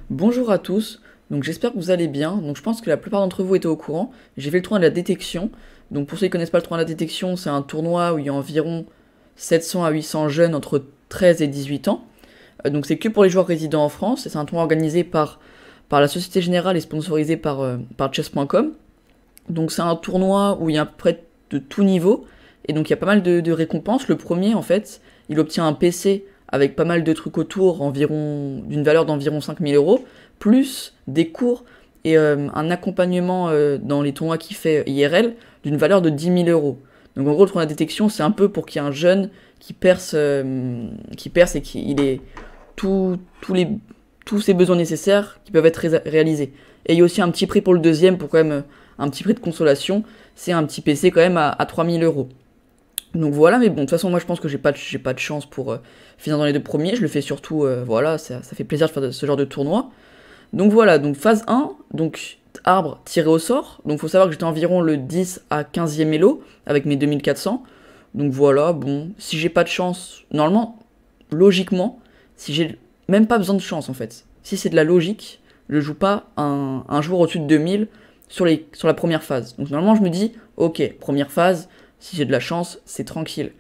Bonjour à tous, donc j'espère que vous allez bien. Donc je pense que la plupart d'entre vous étaient au courant. J'ai fait le tournoi de la détection. Donc pour ceux qui connaissent pas le tournoi de la détection, c'est un tournoi où il y a environ 700 à 800 jeunes entre 13 et 18 ans. Donc c'est que pour les joueurs résidant en France. Et c'est un tournoi organisé par la Société Générale et sponsorisé par chess.com. Donc c'est un tournoi où il y a à peu près de tout niveau. Et donc il y a pas mal de récompenses. Le premier en fait, il obtient un PC avec pas mal de trucs autour, d'une valeur d'environ 5 000 euros, plus des cours et un accompagnement dans les tournois qu'il fait IRL d'une valeur de 10 000 euros. Donc en gros, le tournoi de détection, c'est un peu pour qu'il y ait un jeune qui perce et qu'il ait tous ses besoins nécessaires qui peuvent être réalisés. Et il y a aussi un petit prix pour le deuxième, pour quand même un petit prix de consolation, c'est un petit PC quand même à 3 000 euros. Donc voilà, mais bon, de toute façon, moi je pense que j'ai pas de chance pour finir dans les deux premiers. Je le fais surtout, voilà, ça fait plaisir de faire ce genre de tournoi. Donc voilà, donc phase 1, donc arbre tiré au sort. Donc faut savoir que j'étais environ le 10 à 15e elo avec mes 2400. Donc voilà, bon, si j'ai pas de chance, normalement, logiquement, si j'ai même pas besoin de chance en fait. Si c'est de la logique, je joue pas un joueur au-dessus de 2000 sur la première phase. Donc normalement, je me dis, ok, première phase. Si j'ai de la chance, c'est tranquille.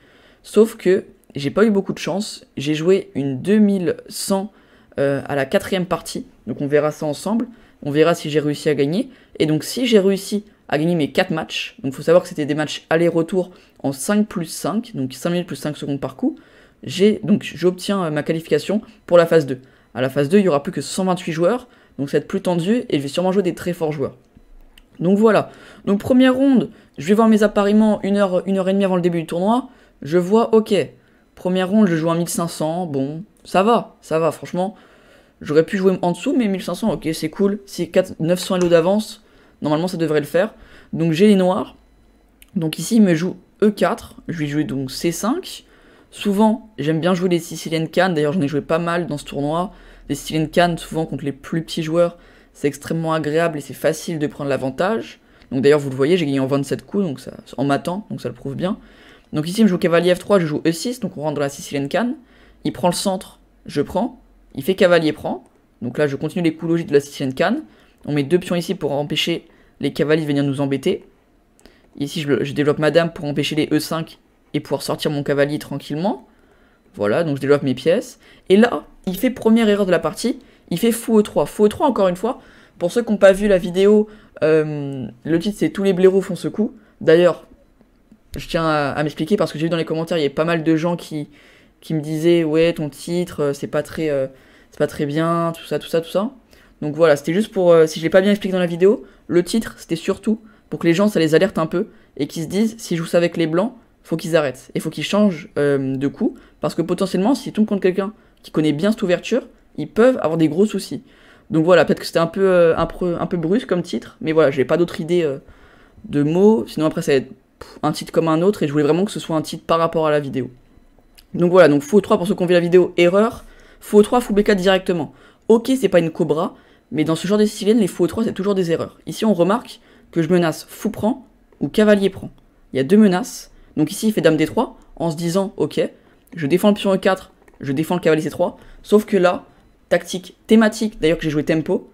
Sauf que j'ai pas eu beaucoup de chance. J'ai joué une 2100 à la 4ème partie. Donc on verra ça ensemble. On verra si j'ai réussi à gagner. Et donc si j'ai réussi à gagner mes 4 matchs, donc il faut savoir que c'était des matchs aller-retour en 5 plus 5, donc 5 minutes plus 5 secondes par coup, j'obtiens ma qualification pour la phase 2. À la phase 2, il y aura plus que 128 joueurs, donc ça va être plus tendu et je vais sûrement jouer des très forts joueurs. Donc voilà. Donc première ronde, je vais voir mes appariements une heure et demie avant le début du tournoi. Je vois, ok. Première ronde, je joue un 1500. Bon, ça va, franchement. J'aurais pu jouer en dessous, mais 1500, ok, c'est cool. Si 900 elo d'avance, normalement ça devrait le faire. Donc j'ai les noirs. Donc ici, il me joue E4. Je vais jouer donc C5. Souvent, j'aime bien jouer les Sicilian Can. D'ailleurs, j'en ai joué pas mal dans ce tournoi. Les Sicilian Can, souvent contre les plus petits joueurs, c'est extrêmement agréable et c'est facile de prendre l'avantage. Donc d'ailleurs, vous le voyez, j'ai gagné en 27 coups, donc ça, en matant, donc ça le prouve bien. Donc ici, il me joue cavalier F3, je joue E6, donc on rentre dans la Sicilian Can. Il prend le centre, je prends. Il fait cavalier prend. Donc là, je continue les coups logiques de la Sicilian Can. On met deux pions ici pour empêcher les cavaliers de venir nous embêter. Ici, je développe ma dame pour empêcher les E5 et pouvoir sortir mon cavalier tranquillement. Voilà, donc je développe mes pièces. Et là, il fait première erreur de la partie. Il fait fou E3. Fou E3, encore une fois. Pour ceux qui n'ont pas vu la vidéo, le titre c'est Tous les blaireaux font ce coup. D'ailleurs, je tiens à m'expliquer parce que j'ai vu dans les commentaires, il y a pas mal de gens qui me disaient ouais, ton titre, c'est pas très bien, tout ça. Donc voilà, c'était juste pour, si je l'ai pas bien expliqué dans la vidéo, le titre c'était surtout pour que les gens ça les alerte un peu et qu'ils se disent si je joue ça avec les blancs, faut qu'ils arrêtent et faut qu'ils changent de coup parce que potentiellement s'ils tombent contre quelqu'un qui connaît bien cette ouverture, ils peuvent avoir des gros soucis. Donc voilà, peut-être que c'était un peu brusque comme titre, mais voilà, j'ai pas d'autre idée de mots, sinon après ça va être un titre comme un autre, et je voulais vraiment que ce soit un titre par rapport à la vidéo. Donc voilà, donc fou 3 pour ceux qui ont vu la vidéo, erreur, fou 3, fou B4 directement. Ok, c'est pas une cobra, mais dans ce genre de sicilienne, les fou 3 c'est toujours des erreurs. Ici on remarque que je menace fou prend ou cavalier prend. Il y a deux menaces, donc ici il fait dame D3, en se disant, ok, je défends le pion E4, je défends le cavalier C3, sauf que là, tactique thématique, d'ailleurs que j'ai joué tempo.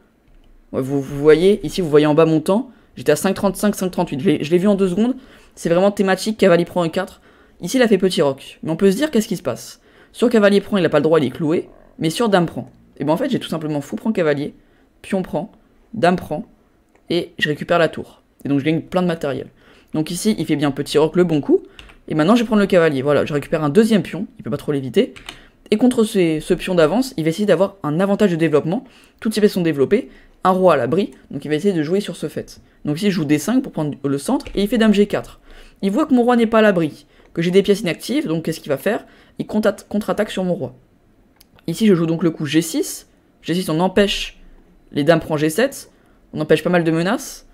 Ouais, vous voyez, ici vous voyez en bas mon temps, j'étais à 5,35, 5,38, je l'ai vu en 2 secondes, c'est vraiment thématique, cavalier prend E4. Ici il a fait petit roc, mais on peut se dire qu'est-ce qui se passe. Sur cavalier prend, il a pas le droit, il est cloué, mais sur dame prend. Et ben en fait j'ai tout simplement fou prend cavalier, pion prend, dame prend, et je récupère la tour. Et donc je gagne plein de matériel. Donc ici il fait bien petit roc, le bon coup, et maintenant je vais prendre le cavalier, voilà, je récupère un deuxième pion, il peut pas trop l'éviter. Et contre ce pion d'avance, il va essayer d'avoir un avantage de développement. Toutes ses pièces sont développées, un roi à l'abri, donc il va essayer de jouer sur ce fait. Donc ici je joue D5 pour prendre le centre, et il fait dame G4. Il voit que mon roi n'est pas à l'abri, que j'ai des pièces inactives, donc qu'est-ce qu'il va faire? Il contre-attaque sur mon roi. Ici je joue donc le coup G6. G6 on empêche les dames prend G7, on empêche pas mal de menaces.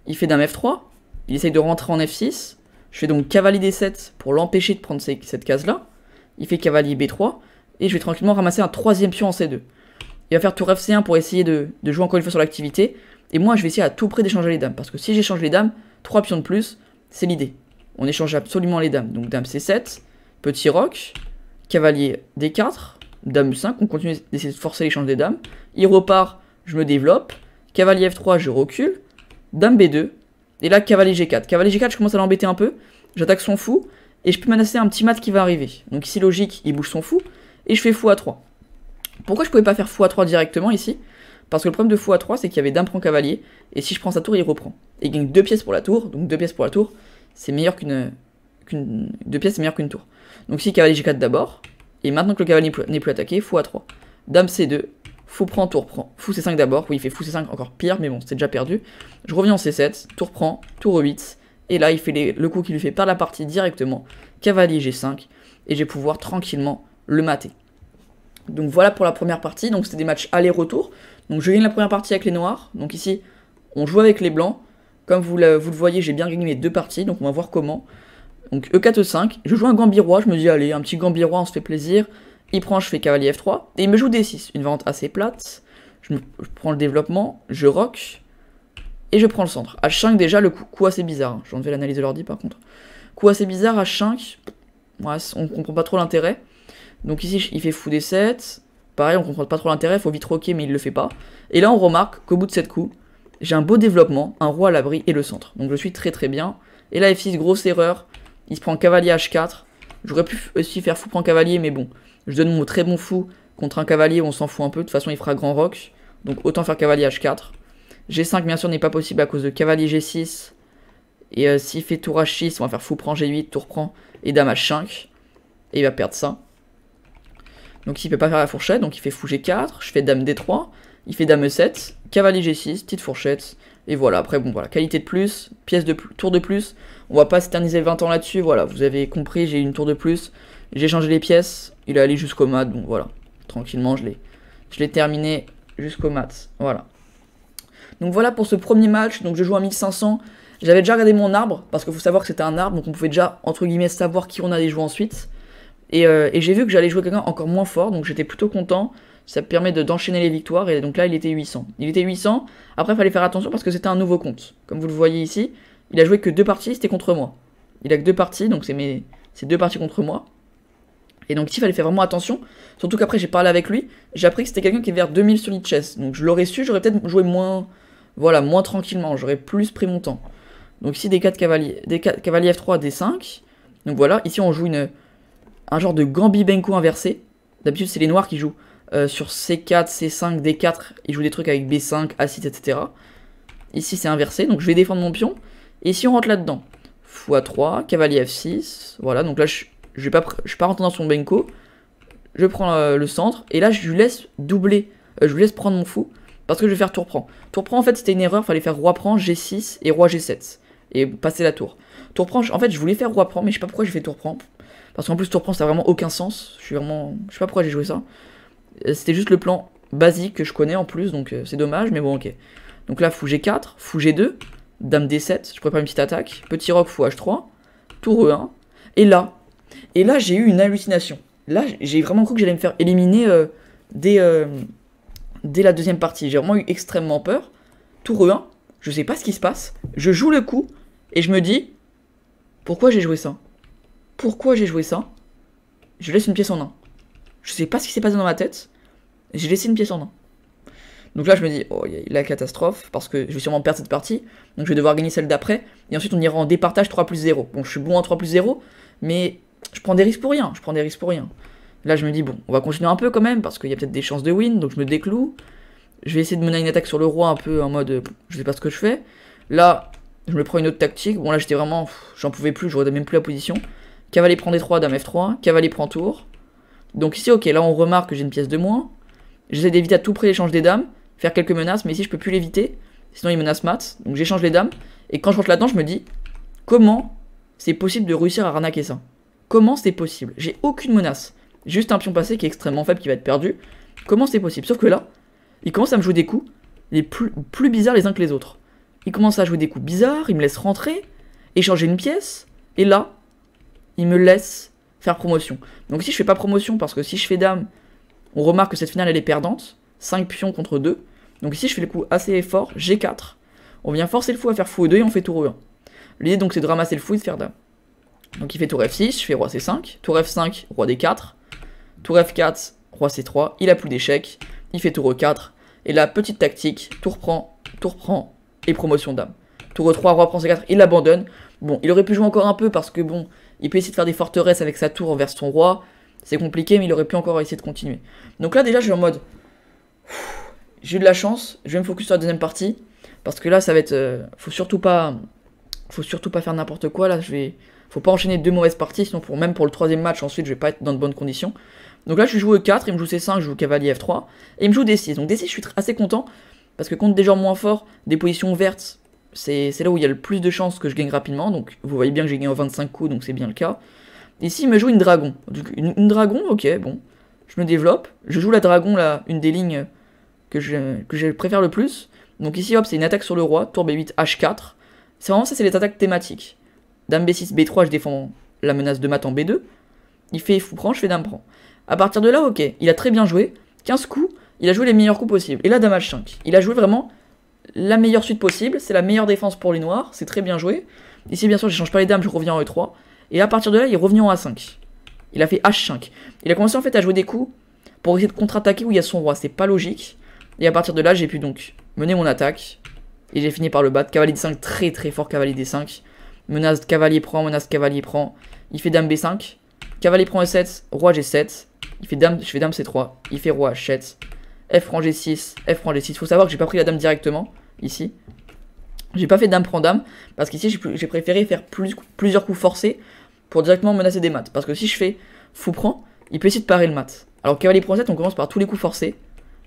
Il fait dame F3, il essaye de rentrer en F6. Je fais donc cavalier D7 pour l'empêcher de prendre cette case-là. Il fait cavalier B3. Et je vais tranquillement ramasser un troisième pion en C2. Il va faire tour FC1 pour essayer de jouer encore une fois sur l'activité. Et moi, je vais essayer à tout près d'échanger les dames. Parce que si j'échange les dames, 3 pions de plus, c'est l'idée. On échange absolument les dames. Donc dame C7, petit roc, cavalier D4, dame E5. On continue d'essayer de forcer l'échange des dames. Il repart je me développe, cavalier F3, je recule, dame B2, et là cavalier G4. Cavalier G4, je commence à l'embêter un peu, j'attaque son fou, et je peux menacer un petit mat qui va arriver. Donc ici logique, il bouge son fou, et je fais fou A3. Pourquoi je pouvais pas faire fou A3 directement ici? Parce que le problème de fou A3, c'est qu'il y avait dame prend cavalier, et si je prends sa tour, il reprend. Et il gagne 2 pièces pour la tour, donc 2 pièces pour la tour, c'est meilleur qu'une... 2 pièces, c'est meilleur qu'une tour. Donc ici, cavalier G4 d'abord, et maintenant que le cavalier n'est plus attaqué, fou A3. Dame C2, fou prend, tour prend. Fou C5 d'abord, oui, il fait fou C5 encore pire, mais bon, c'est déjà perdu. Je reviens en C7, tour prend, tour E8, et là, il fait le coup qui lui fait perdre la partie directement, cavalier G5, et je vais pouvoir tranquillement le mater. Donc voilà pour la première partie, donc c'était des matchs aller-retour. Donc je gagne la première partie avec les noirs, donc ici, on joue avec les blancs. Comme vous le voyez, j'ai bien gagné mes 2 parties, donc on va voir comment. Donc E4, E5, je joue un gambirois, je me dis allez, un petit gambirois, on se fait plaisir. Il prend, je fais cavalier F3, et il me joue D6, une variante assez plate. Je prends le développement, je rock, et je prends le centre. H5 déjà, le coup assez bizarre, hein. J'ai enlevé l'analyse de l'ordi par contre. Coup assez bizarre, H5, ouais, on comprend pas trop l'intérêt. Donc ici, il fait fou D7, pareil, on comprend pas trop l'intérêt, il faut vite rocker, mais il le fait pas. Et là, on remarque qu'au bout de 7 coups, j'ai un beau développement, un roi à l'abri et le centre. Donc je suis très très bien. Et là, F6, grosse erreur, il se prend cavalier H4. J'aurais pu aussi faire fou prend cavalier, mais bon, je donne mon très bon fou contre un cavalier, on s'en fout un peu, de toute façon il fera grand rock. Donc autant faire cavalier H4. G5 bien sûr n'est pas possible à cause de cavalier G6. Et s'il fait tour H6, on va faire fou prend G8, tour prend et dame H5. Et il va perdre ça. Donc il peut pas faire la fourchette, donc il fait fou G4, je fais dame D3, il fait dame E7, cavalier G6, petite fourchette, et voilà, après bon voilà, qualité de plus, pièce de plus, tour de plus, on va pas s'éterniser 20 ans là-dessus, voilà, vous avez compris, j'ai une tour de plus, j'ai changé les pièces, il est allé jusqu'au mat, donc voilà, tranquillement je l'ai terminé jusqu'au mat, voilà. Donc voilà pour ce premier match, donc je joue à 1500, j'avais déjà regardé mon arbre, parce qu'il faut savoir que c'était un arbre, donc on pouvait déjà, entre guillemets, savoir qui on allait jouer ensuite. Et j'ai vu que j'allais jouer quelqu'un encore moins fort, donc j'étais plutôt content. Ça permet d'enchaîner les victoires, et donc là il était 800. Il était 800, après il fallait faire attention parce que c'était un nouveau compte. Comme vous le voyez ici, il a joué que 2 parties, c'était contre moi. Il a que 2 parties, donc c'est 2 parties contre moi. Et donc ici il fallait faire vraiment attention, surtout qu'après j'ai parlé avec lui, j'ai appris que c'était quelqu'un qui est vers 2000 sur Lichess. Donc je l'aurais su, j'aurais peut-être joué moins, voilà, moins tranquillement, j'aurais plus pris mon temps. Donc ici D4 cavalier, cavalier F3, D5. Donc voilà, ici on joue un genre de Gambi Benko inversé. D'habitude, c'est les noirs qui jouent sur C4, C5, D4. Ils jouent des trucs avec B5, A6, etc. Ici, c'est inversé. Donc, je vais défendre mon pion. Et si on rentre là-dedans, fou A3, cavalier F6. Voilà, donc là, je vais pas rentrer dans son Benko. Je prends le centre. Et là, je lui laisse doubler. Je lui laisse prendre mon fou. Parce que je vais faire tour prend. Tour prend, en fait, c'était une erreur. Fallait faire roi prend, G6 et roi G7. Et passer la tour. Tour prend, en fait, je voulais faire roi prend, mais je sais pas pourquoi j'ai fait tour prend. Parce qu'en plus, tour prend, ça n'a vraiment aucun sens. Je sais pas pourquoi j'ai joué ça. C'était juste le plan basique que je connais en plus, donc c'est dommage, mais bon, ok. Donc là, fou G4, fou G2, dame D7, je prépare une petite attaque. Petit roc, fou H3, tour E1. Et là, j'ai eu une hallucination. Là, j'ai vraiment cru que j'allais me faire éliminer dès la deuxième partie. J'ai vraiment eu extrêmement peur. Tour E1, je sais pas ce qui se passe. Je joue le coup, et je me dis, pourquoi j'ai joué ça ? Pourquoi j'ai joué ça? Je laisse une pièce en 1. Je sais pas ce qui s'est passé dans ma tête. J'ai laissé une pièce en 1. Donc là je me dis, oh il y a la catastrophe, parce que je vais sûrement perdre cette partie. Donc je vais devoir gagner celle d'après. Et ensuite on ira en départage 3+0. Bon je suis bon en 3+0, mais je prends des risques pour rien. Là je me dis, bon, on va continuer un peu quand même, parce qu'il y a peut-être des chances de win, donc je me décloue. Je vais essayer de mener une attaque sur le roi un peu en mode, je sais pas ce que je fais. Là, je me prends une autre tactique. Bon là j'étais vraiment, j'en pouvais plus, j'aurais même plus la position. Cavalier prend D3, dame F3, cavalier prend tour. Donc ici, ok, là on remarque que j'ai une pièce de moins. J'essaie d'éviter à tout prix l'échange des dames, faire quelques menaces, mais ici je peux plus l'éviter, sinon il menace mat. Donc j'échange les dames, et quand je rentre là-dedans, je me dis, comment c'est possible de réussir à arnaquer ça? Comment c'est possible? J'ai aucune menace, juste un pion passé qui est extrêmement faible, qui va être perdu. Comment c'est possible? Sauf que là, il commence à me jouer des coups, les plus bizarres les uns que les autres. Il commence à jouer des coups bizarres, il me laisse rentrer, échanger une pièce, et là, il me laisse faire promotion. Donc ici je fais pas promotion parce que si je fais dame, on remarque que cette finale elle est perdante. 5 pions contre 2. Donc ici je fais le coup assez fort, G4. On vient forcer le fou à faire fou E2 et on fait tour E1. L'idée donc c'est de ramasser le fou et de faire dame. Donc il fait tour F6, je fais roi C5, tour F5, roi D4, tour F4, roi C3, il a plus d'échecs, il fait tour E4, Et la petite tactique, tour prend et promotion dame. Tour 3, roi prend C4, il abandonne. Bon, il aurait pu jouer encore un peu parce que bon, il peut essayer de faire des forteresses avec sa tour vers son roi. C'est compliqué, mais il aurait pu encore essayer de continuer. Donc là, déjà, je suis en mode... J'ai eu de la chance, je vais me focus sur la deuxième partie. Parce que là, ça va être... Faut surtout pas faire n'importe quoi, là. Faut pas enchaîner 2 mauvaises parties, sinon même pour le troisième match, ensuite, je vais pas être dans de bonnes conditions. Donc là, je suis joué E4, il me joue C5, je joue cavalier F3. Et il me joue D6. Donc D6, je suis assez content. Parce que contre des gens moins forts, des positions vertes, c'est là où il y a le plus de chances que je gagne rapidement. Donc vous voyez bien que j'ai gagné en 25 coups, donc c'est bien le cas. Ici, il me joue une dragon. Une dragon, ok, bon. Je me développe. Je joue la dragon, là, une des lignes que je préfère le plus. Donc ici, hop, c'est une attaque sur le roi. Tour B8, H4. C'est vraiment ça, c'est les attaques thématiques. Dame B6, B3, je défends la menace de mat en B2. Il fait fou prend, je fais dame prend. À partir de là, ok, il a très bien joué. 15 coups, il a joué les meilleurs coups possibles. Et là, dame H5. Il a joué vraiment la meilleure suite possible. C'est la meilleure défense pour les noirs. C'est très bien joué. Ici, bien sûr, je change pas les dames, je reviens en E3. Et à partir de là, il est revenu en A5. Il a fait H5. Il a commencé en fait à jouer des coups pour essayer de contre-attaquer où il y a son roi. C'est pas logique. Et à partir de là, j'ai pu donc mener mon attaque. Et j'ai fini par le battre. Cavalier D5, très très fort cavalier D5. Menace cavalier prend, menace cavalier prend. Il fait dame B5. Cavalier prend E7, roi G7. Il fait dame, je fais dame C3. Il fait roi H7. F prend G6, F prend G6. Faut savoir que j'ai pas pris la dame directement, ici. J'ai pas fait dame prend dame, parce qu'ici j'ai préféré faire plusieurs coups forcés pour directement menacer des maths. Parce que si je fais fou prend, il peut essayer de parer le mat. Alors cavalier prend 7, on commence par tous les coups forcés.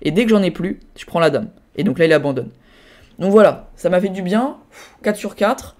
Et dès que j'en ai plus, je prends la dame. Et donc là, il abandonne. Donc voilà, ça m'a fait du bien. 4 sur 4.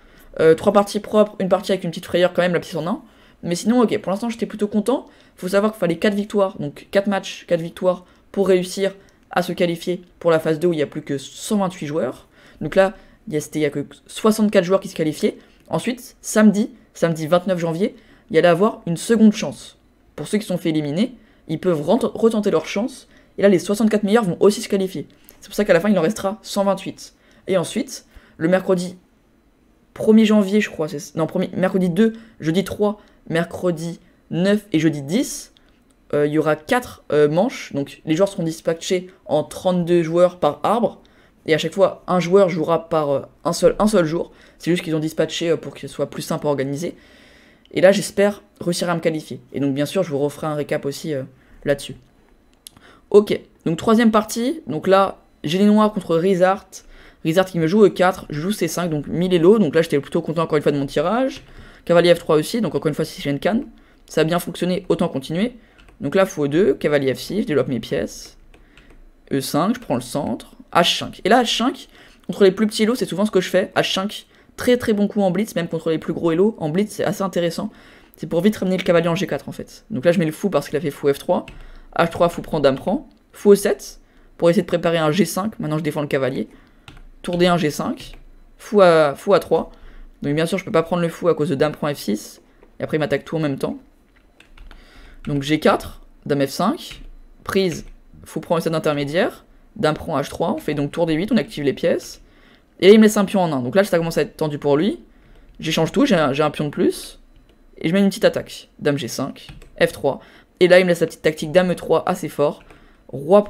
3 parties propres, une partie avec une petite frayeur quand même, la petite en 1. Mais sinon, ok, pour l'instant, j'étais plutôt content. Faut savoir qu'il fallait 4 victoires, donc 4 matchs, 4 victoires pour réussir à se qualifier pour la phase 2 où il n'y a plus que 128 joueurs. Donc là, il y a que 64 joueurs qui se qualifiaient. Ensuite, samedi 29 janvier, il y allait avoir une seconde chance. Pour ceux qui sont fait éliminer, ils peuvent retenter leur chance. Et là, les 64 meilleurs vont aussi se qualifier. C'est pour ça qu'à la fin, il en restera 128. Et ensuite, le mercredi 1er janvier, je crois, mercredi 2, jeudi 3, mercredi 9 et jeudi 10, il y aura 4 manches. Donc les joueurs seront dispatchés en 32 joueurs par arbre. Et à chaque fois, un joueur jouera par un seul jour. C'est juste qu'ils ont dispatché pour que ce soit plus simple à organiser. Et là, j'espère réussir à me qualifier. Et donc, bien sûr, je vous referai un récap aussi là-dessus. Ok, donc troisième partie. Donc là, j'ai les noirs contre Rizart. Rizart qui me joue E4, je joue C5, donc 1000 élo. Donc là, j'étais plutôt content encore une fois de mon tirage. Cavalier F3 aussi, donc encore une fois, c'est Shenkan. Ça a bien fonctionné, autant continuer. Donc là, fou E2, cavalier F6, je développe mes pièces. E5, je prends le centre. H5. Et là, H5, contre les plus petits élos, c'est souvent ce que je fais. H5, très très bon coup en blitz, même contre les plus gros élos. En blitz, c'est assez intéressant. C'est pour vite ramener le cavalier en G4 en fait. Donc là, je mets le fou parce qu'il a fait fou F3. H3, fou prend, dame prend. Fou E7, pour essayer de préparer un G5. Maintenant, je défends le cavalier. Tour D1, G5. Fou A3. Donc bien sûr, je peux pas prendre le fou à cause de dame prend F6. Et après, il m'attaque tout en même temps. Donc G4, dame F5. Prise, fou prend E7 intermédiaire. Dame prend H3. On fait donc tour D8, on active les pièces. Et là, il me laisse un pion en 1. Donc là, ça commence à être tendu pour lui. J'échange tout, j'ai un pion de plus. Et je mets une petite attaque. Dame G5, F3. Et là, il me laisse la petite tactique dame E3 assez fort. Roi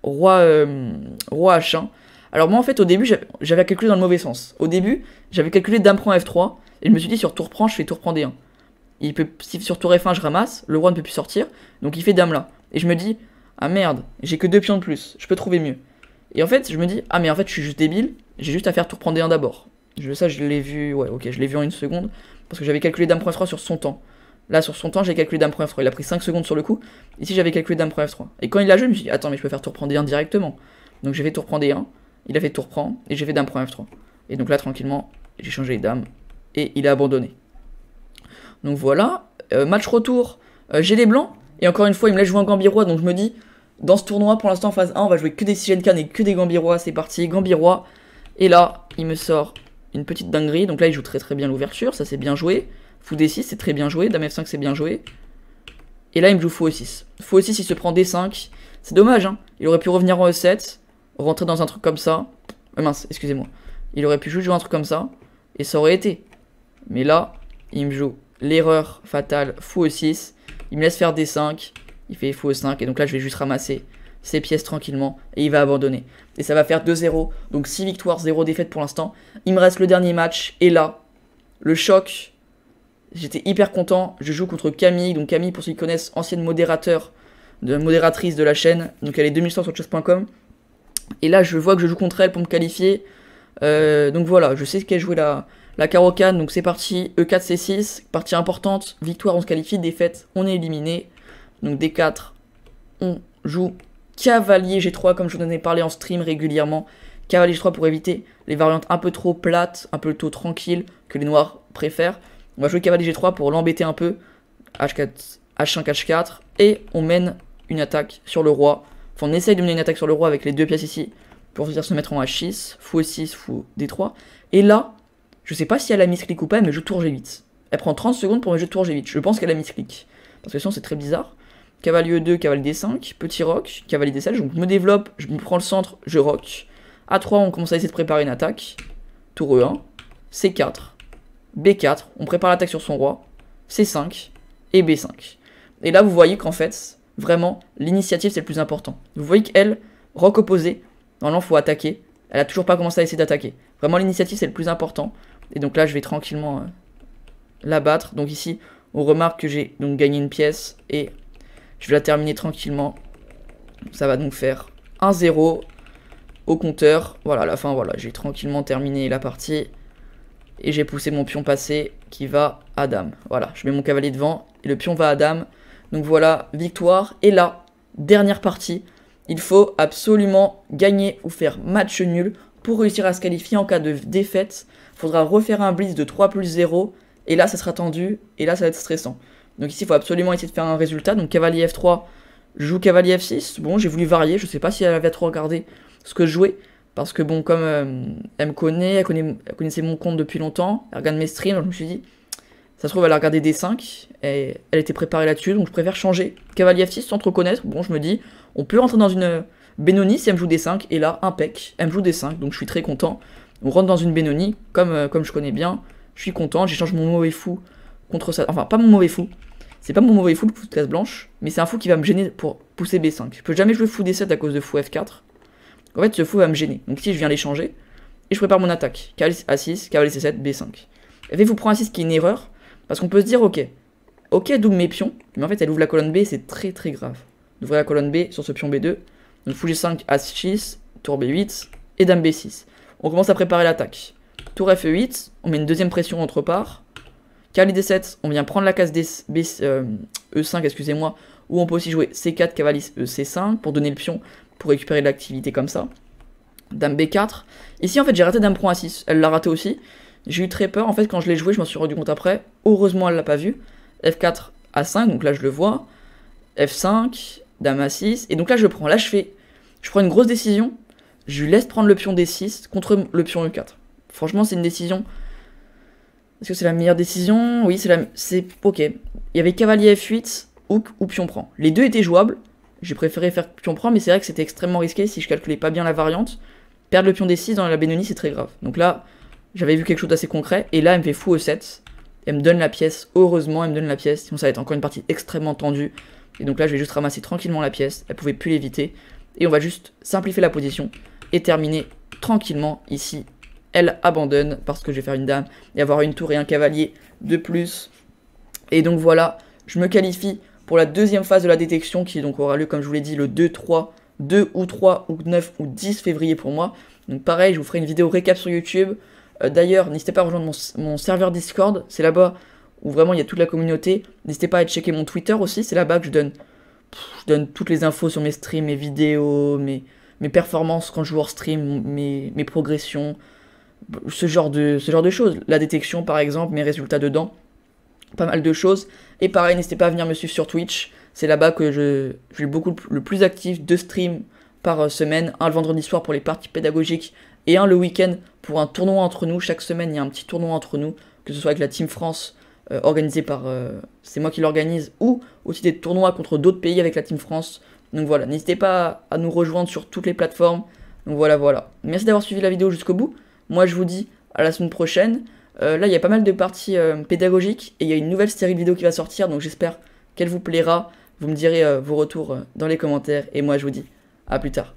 H1. Alors moi, en fait, au début, j'avais calculé dans le mauvais sens. Au début, j'avais calculé dame prend F3. Et je me suis dit, sur tour prend, je fais tour prend D1. Si sur tour F1, je ramasse, le roi ne peut plus sortir. Donc il fait dame là. Et je me dis, ah merde, j'ai que 2 pions de plus. Je peux trouver mieux. Et en fait, je me dis, ah mais en fait, je suis juste débile. J'ai juste à faire tour prend D1 d'abord. Ça, je l'ai vu, ouais, ok, je l'ai vu en une seconde. Parce que j'avais calculé dame prend F3 sur son temps. Là, sur son temps, j'ai calculé dame prend F3. Il a pris 5 secondes sur le coup. Ici, j'avais calculé dame prend F3. Et quand il a joué, je me suis dit, attends, mais je peux faire tour prend D1 directement. Donc j'ai fait tour prend D1. Il a fait tour prend. Et j'ai fait dame prend F3. Et donc là, tranquillement, j'ai changé les dames. Et il a abandonné. Donc voilà. Match retour. J'ai les blancs. Et encore une fois, il me laisse jouer un Gambirois. Donc je me dis, dans ce tournoi, pour l'instant, en phase 1, on va jouer que des Shenkan et que des Gambirois. C'est parti, Gambirois. Et là, il me sort une petite dinguerie. Donc là, il joue très très bien l'ouverture. Ça, c'est bien joué. Fou D6, c'est très bien joué. Dame F5, c'est bien joué. Et là, il me joue fou E6. Fou E6, il se prend D5. C'est dommage, hein. Il aurait pu revenir en E7. Rentrer dans un truc comme ça. Mince, excusez-moi. Il aurait pu juste jouer un truc comme ça. Et ça aurait été. Mais là, il me joue l'erreur fatale. Fou E6. Il me laisse faire D5. Il fait fou E5. Et donc là, je vais juste ramasser ses pièces tranquillement et il va abandonner. Et ça va faire 2-0, donc 6 victoires, 0 défaites pour l'instant. Il me reste le dernier match, et là, le choc, j'étais hyper content. Je joue contre Camille, donc Camille, pour ceux qui connaissent, ancienne modératrice de la chaîne, donc elle est 2100 sur chess.com. Et là, je vois que je joue contre elle pour me qualifier. Donc voilà, je sais qu'elle jouait la carocane, donc c'est parti. E4, C6, partie importante. Victoire, on se qualifie. Défaite, on est éliminé. Donc D4, on joue cavalier G3, comme je vous en ai parlé en stream régulièrement. Cavalier G3 pour éviter les variantes un peu trop plates, un peu trop tranquilles, que les noirs préfèrent. On va jouer cavalier G3 pour l'embêter un peu. H4, H5, H4. Et on mène une attaque sur le roi. Enfin, on essaye de mener une attaque sur le roi avec les deux pièces ici, pour se mettre en H6, fou E6, fou D3. Et là, je sais pas si elle a misclick ou pas, elle me joue tour G8. Elle prend 30 secondes pour me jouer tour G8. Je pense qu'elle a misclick. Parce que sinon, c'est très bizarre. Cavalier E2, cavalier D5, petit roc, cavalier D7. Donc je me développe, je me prends le centre, je rock. A3, on commence à essayer de préparer une attaque. Tour E1, C4, B4, on prépare l'attaque sur son roi. C5 et B5. Et là, vous voyez qu'en fait, vraiment, l'initiative, c'est le plus important. Vous voyez qu'elle, roc opposé, normalement, il faut attaquer. Elle a toujours pas commencé à essayer d'attaquer. Vraiment, l'initiative, c'est le plus important. Et donc là, je vais tranquillement la battre. Donc ici, on remarque que j'ai donc gagné une pièce. Et je vais la terminer tranquillement. Ça va donc faire 1-0 au compteur. Voilà, à la fin, voilà, j'ai tranquillement terminé la partie. Et j'ai poussé mon pion passé qui va à dame. Voilà, je mets mon cavalier devant et le pion va à dame. Donc voilà, victoire. Et là, dernière partie, il faut absolument gagner ou faire match nul pour réussir à se qualifier. En cas de défaite, il faudra refaire un blitz de 3+0. Et là, ça sera tendu. Et là, ça va être stressant. Donc ici, il faut absolument essayer de faire un résultat. Donc cavalier F3, je joue cavalier F6. Bon, j'ai voulu varier. Je sais pas si elle avait trop regardé ce que je jouais. Parce que bon, comme elle me connaît, elle connaissait mon compte depuis longtemps. Elle regarde mes streams. Donc je me suis dit, ça se trouve, elle a regardé D5. Et elle était préparée là-dessus. Donc je préfère changer. Cavalier F6 sans trop connaître. Bon, je me dis, on peut rentrer dans une Benoni si elle me joue D5. Et là, impec. Elle me joue D5. Donc je suis très content. On rentre dans une Benoni. Comme je connais bien. Je suis content. J'échange mon mauvais fou contre ça. Enfin, pas mon mauvais fou. C'est pas mon mauvais fou, le fou de case blanche. Mais c'est un fou qui va me gêner pour pousser B5. Je peux jamais jouer fou D7 à cause de fou F4. En fait, ce fou va me gêner. Donc ici, je viens l'échanger. Et je prépare mon attaque. Cavalier A6, cavalier C7, B5. Elle fait vous prend A6 qui est une erreur. Parce qu'on peut se dire, ok, elle double mes pions. Mais en fait, elle ouvre la colonne B, c'est très très grave. D'ouvrir la colonne B sur ce pion B2. Donc fou G5, A6, tour B8 et dame B6. On commence à préparer l'attaque. Tour Fe8, on met une deuxième pression entre parts. Cavalier D7, on vient prendre la case E5, excusez-moi. Ou on peut aussi jouer C4, cavalier C5 pour donner le pion, pour récupérer de l'activité comme ça. Dame B4. Ici, en fait, j'ai raté dame prend A6. Elle l'a raté aussi. J'ai eu très peur. En fait, quand je l'ai joué, je m'en suis rendu compte après. Heureusement, elle l'a pas vu. F4, A5. Donc là, je le vois. F5, dame A6. Et donc là, je prends. Là, je prends une grosse décision. Je lui laisse prendre le pion D6 contre le pion E4. Franchement, c'est une décision. Est-ce que c'est la meilleure décision? Oui, c'est ok. Il y avait cavalier F8 ou pion prend. Les deux étaient jouables. J'ai préféré faire pion prend, mais c'est vrai que c'était extrêmement risqué si je calculais pas bien la variante. Perdre le pion D6 dans la Benoni, c'est très grave. Donc là, j'avais vu quelque chose d'assez concret. Et là, elle me fait fou E7. Elle me donne la pièce. Heureusement, elle me donne la pièce. Sinon, ça va être encore une partie extrêmement tendue. Et donc là, je vais juste ramasser tranquillement la pièce. Elle pouvait plus l'éviter. Et on va juste simplifier la position et terminer tranquillement ici. Elle abandonne parce que je vais faire une dame et avoir une tour et un cavalier de plus. Et donc voilà, je me qualifie pour la deuxième phase de la détection qui donc aura lieu, comme je vous l'ai dit, le 2 ou 3 ou 9 ou 10 février pour moi. Donc pareil, je vous ferai une vidéo récap sur YouTube. D'ailleurs, n'hésitez pas à rejoindre mon serveur Discord. C'est là-bas où vraiment il y a toute la communauté. N'hésitez pas à checker mon Twitter aussi. C'est là-bas que je donne toutes les infos sur mes streams, mes vidéos, mes performances quand je joue hors stream, mes progressions. Ce genre de choses. La détection par exemple, mes résultats dedans. Pas mal de choses. Et pareil, n'hésitez pas à venir me suivre sur Twitch. C'est là-bas que je suis beaucoup le plus actif, 2 streams par semaine. Un le vendredi soir pour les parties pédagogiques et un le week-end pour un tournoi entre nous. Chaque semaine, il y a un petit tournoi entre nous, que ce soit avec la Team France, organisé par... c'est moi qui l'organise, ou aussi des tournois contre d'autres pays avec la Team France. Donc voilà, n'hésitez pas à nous rejoindre sur toutes les plateformes. Donc voilà. Merci d'avoir suivi la vidéo jusqu'au bout. Moi, je vous dis à la semaine prochaine. Là, il y a pas mal de parties pédagogiques et il y a une nouvelle série de vidéos qui va sortir, donc j'espère qu'elle vous plaira. Vous me direz vos retours dans les commentaires et moi, je vous dis À plus tard.